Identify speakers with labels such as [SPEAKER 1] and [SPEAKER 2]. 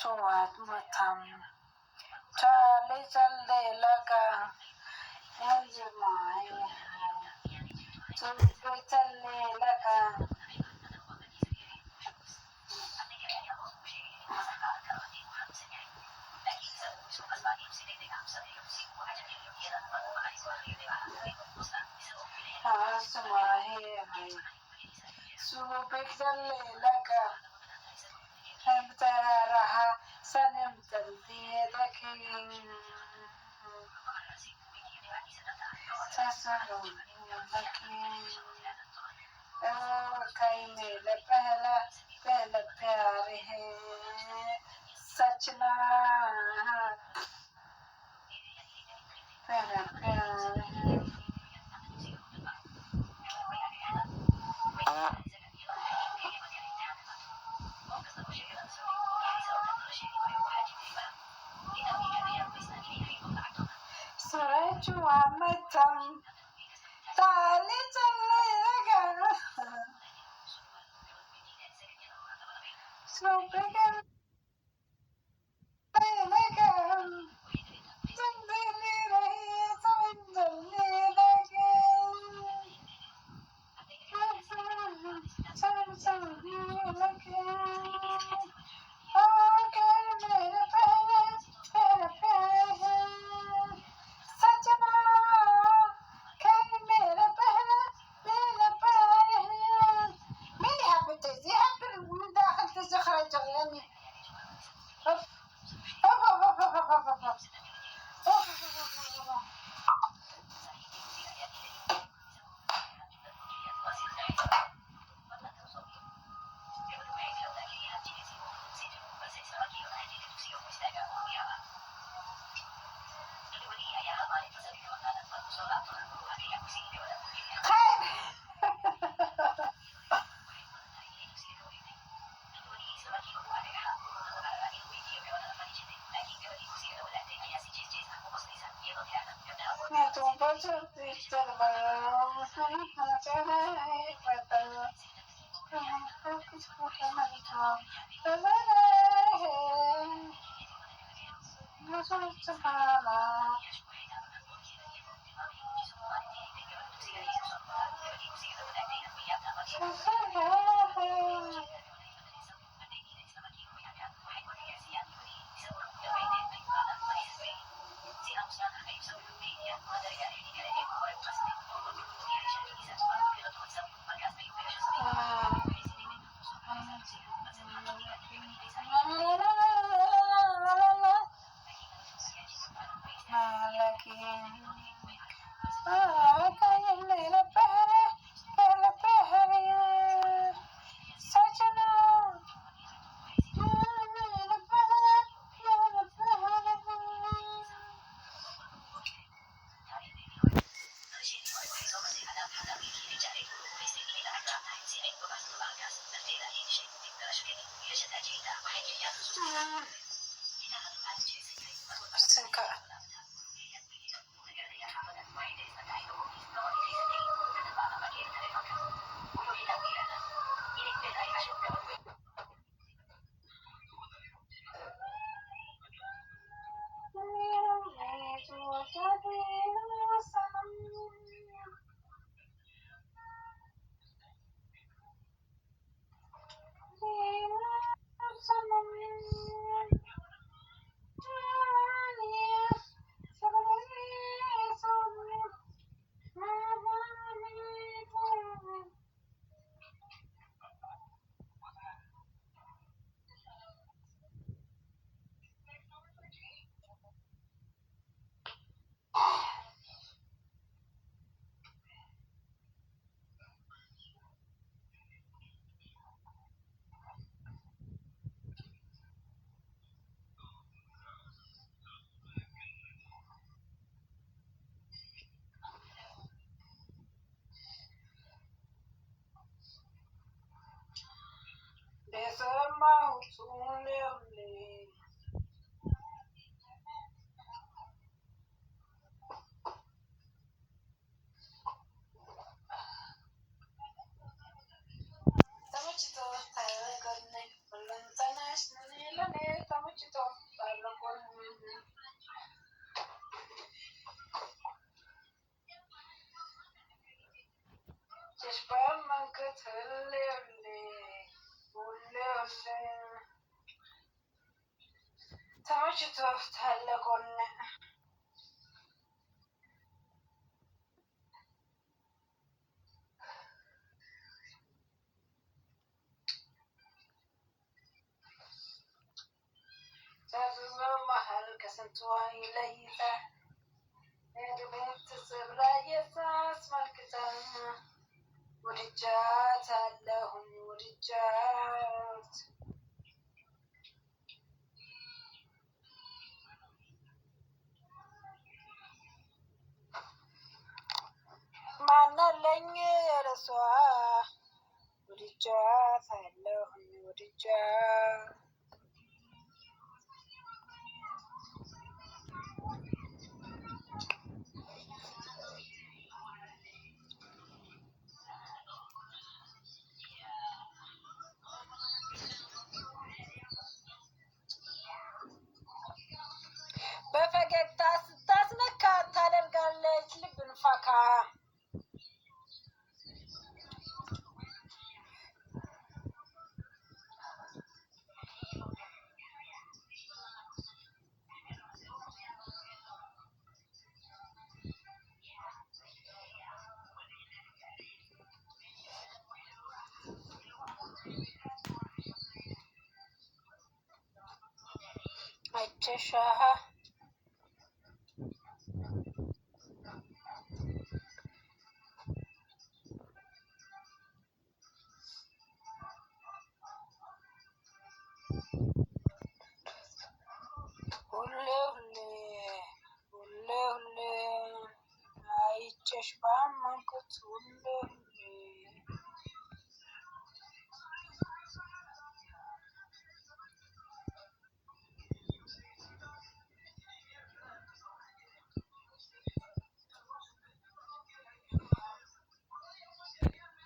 [SPEAKER 1] चोवात मथम चाले चलने लगा अजमाए चलते चलने लगा आसमाए सुबह चलने लगा हम तेरा रहा सनम चलती रखे कई मेरे पहला पहला प्यार है सचना पहला प्यार है सुरजुआ मथम ताले चलने लगा सुबह चलने लगा जिंदगी रही समझने लगे समझने लगे मेरे पहले प्यार है सजना मेरे पहले प्यार है مين يحب تأذي يحب من داخل تزخرج جغياني ተመችቶታል ጎን መሀል ከስንቷ ይለይተ የድቤት ስብላየት አስመልክተ ውድጃት አለሁኝ ውድጃት ማናለኝ ረሷ ውድጃት አለሁኝ ውድጃት በፈገግታ ስታስነካ ታደርጋለች ልብን ፈካ አይቸሻ